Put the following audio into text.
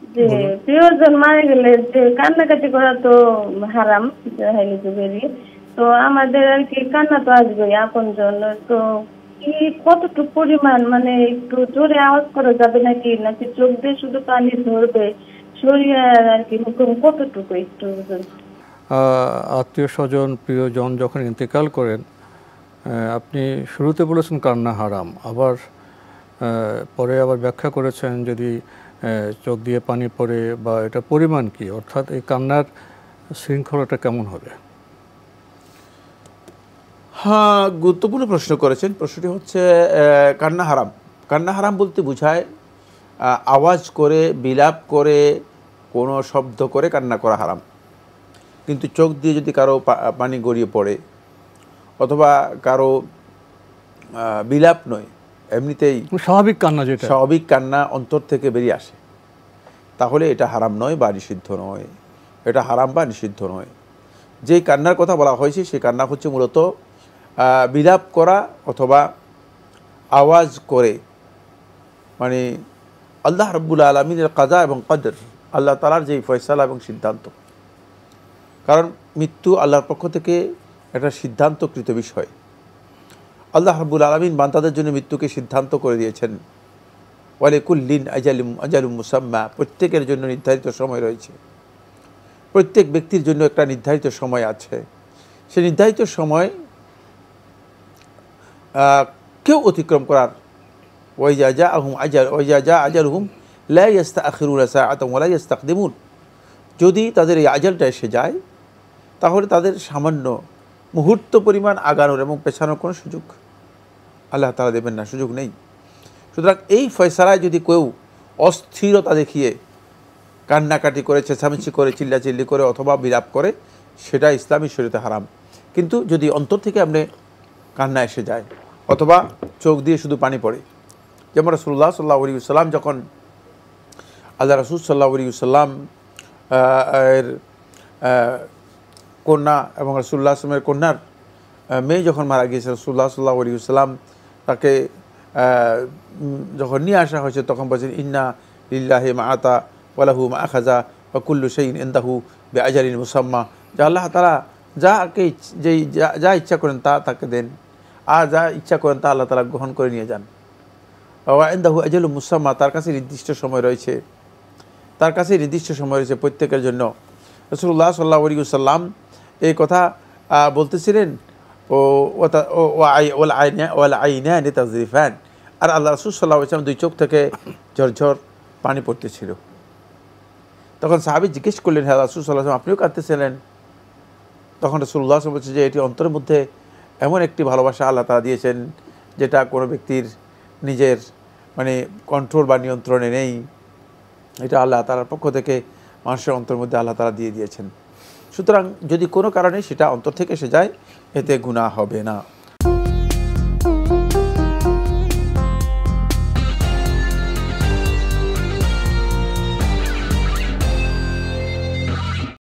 যে বলুন। প্রিয়জন মারা গেলে যে কান্নাকাটি করা তো হারাম জাহেলি যুগেরই। তো আমাদের আর কি কান্না তো আসবেই আপনজন। তো কি কতটুকু পরিমাণ মানে একটু জোরে আওয়াজ করা যাবে নাকি নাকি চোখ দিয়ে শুধু পানি ধরবে শরীরে আর কি হুকুম কতটুকু একটু আত্মীয় স্বজন প্রিয়জন যখন ইন্তেকাল করেন, আপনি শুরুতে বলেছেন কান্না হারাম, আবার পরে আবার ব্যাখ্যা করেছেন যদি চোখ দিয়ে পানি পড়ে বা এটা পরিমাণ কি, অর্থাৎ এই কান্নার শৃঙ্খলাটা কেমন হবে? হ্যাঁ, গুরুত্বপূর্ণ প্রশ্ন করেছেন। প্রশ্নটি হচ্ছে কান্না হারাম। কান্না হারাম বলতে বোঝায় আওয়াজ করে, বিলাপ করে, কোনো শব্দ করে কান্না করা হারাম। কিন্তু চোখ দিয়ে যদি কারো পানি গড়িয়ে পড়ে অথবা কারো বিলাপ নয়, এমনিতেই স্বাভাবিক কান্না যেটা। স্বাভাবিক কান্না অন্তর থেকে বেরিয়ে আসে, তাহলে এটা হারাম নয় বা নিষিদ্ধ নয়। এটা হারাম বা নিষিদ্ধ নয়। যেই কান্নার কথা বলা হয়েছে সেই কান্না হচ্ছে মূলত বিলাপ করা অথবা আওয়াজ করে, মানে আল্লাহ রাব্বুল আলামিনের কাজা এবং কদর, আল্লাহ তাআলার যেই ফয়সালা এবং সিদ্ধান্ত। কারণ মৃত্যু আল্লাহর পক্ষ থেকে একটা সিদ্ধান্তকৃত বিষয়। আল্লাহ রাব্বুল আলামিন বান্দাদের জন্য মৃত্যুকে সিদ্ধান্ত করে দিয়েছেন। ওয়ালিকুল্লিন আজালুম মুসাম্মা, প্রত্যেকের জন্য নির্ধারিত সময় রয়েছে। প্রত্যেক ব্যক্তির জন্য একটা নির্ধারিত সময় আছে। সেই নির্ধারিত সময় কেউ অতিক্রম করার ওয়াইজা জা আজালুহুম লা ইস্তাখিরুনা সাআতান ওয়া লা ইস্তাকদিমুন, যদি তাদের এই আজালটা এসে যায় তাহলে তাদের সামান্য মুহূর্ত পরিমাণ আগানোর এবং পেছানোর কোনো সুযোগ আল্লাহ তাআলা দেবেন না, সুযোগ নেই। সুতরাং এই ফয়সালায় যদি কেউ অস্থিরতা দেখিয়ে কান্নাকাটি করে, চেঁচামেচি করে, চিল্লাচিল্লি করে অথবা বিলাপ করে, সেটা ইসলামী শরীয়তে হারাম। কিন্তু যদি অন্তর থেকে আপনি কান্না এসে যায় অথবা চোখ দিয়ে শুধু পানি পড়ে, যেমন রাসূলুল্লাহ সাল্লাল্লাহু আলাইহি ওয়াসাল্লাম যখন আল্লাহ রাসূল সাল্লাল্লাহু আলাইহি ওয়াসাল্লাম এর কন্যা এবং রাসূলুল্লাহ সাল্লাল্লাহু আলাইহি ওয়াসাল্লামের কন্যার মেয়ে যখন মারা গিয়েছে, রাসূলুল্লাহ সাল্লাল্লাহু আলাইহি ওয়াসাল্লাম তাকে যখন নিয়ে আসা হয়েছে তখন বলছেন ইন্না লিল্লাহি মা আতা ওয়া লাহু মা আখাযা ওয়া কুল্লু শাইইন ইনদাহু বিআজালিন মুসাম্মা, যে আল্লাহ তাআলা যাকে যা ইচ্ছা করেন তা তাকে দেন, আর যা ইচ্ছা করেন তা আল্লাহ তাআলা গ্রহণ করে নিয়ে যান। ওয়া ইনদাহু আজালুম মুসাম্মা, তার কাছে নির্দিষ্ট সময় রয়েছে, তার কাছে নির্দিষ্ট সময় রয়েছে প্রত্যেকের জন্য। রাসূলুল্লাহ সাল্লাল্লাহু আলাইহি ওয়াসাল্লাম এই কথা বলতেছিলেন ওয়াল আইনানি তাযরিফান, আর আল্লাহ রাসূল সাল্লাল্লাহু আলাইহি ওয়াসাল্লাম দুই চোখ থেকে ঝরঝর পানি পড়তেছিল। তখন সাহাবী জিজ্ঞেস করলেন, হ্যাঁ রাসূল সাল্লাল্লাহু আলাইহি ওয়াসাল্লাম আপনিও কাঁদতেছিলেন? তখন রাসূলুল্লাহ সাল্লাল্লাহু আলাইহি ওয়াসাল্লাম বলছে যে এটি অন্তরের মধ্যে এমন একটি ভালোবাসা আল্লাহ তাআলা দিয়েছেন যেটা কোনো ব্যক্তির নিজের মানে কন্ট্রোল বা নিয়ন্ত্রণে নেই। এটা আল্লাহ তাআলার পক্ষ থেকে মানুষের অন্তরের মধ্যে আল্লাহ তাআলা দিয়ে দিয়েছেন। সুতরাং যদি কোনো কারণে সেটা অন্তর থেকে এসে যায় এতে গুনাহ হবে না।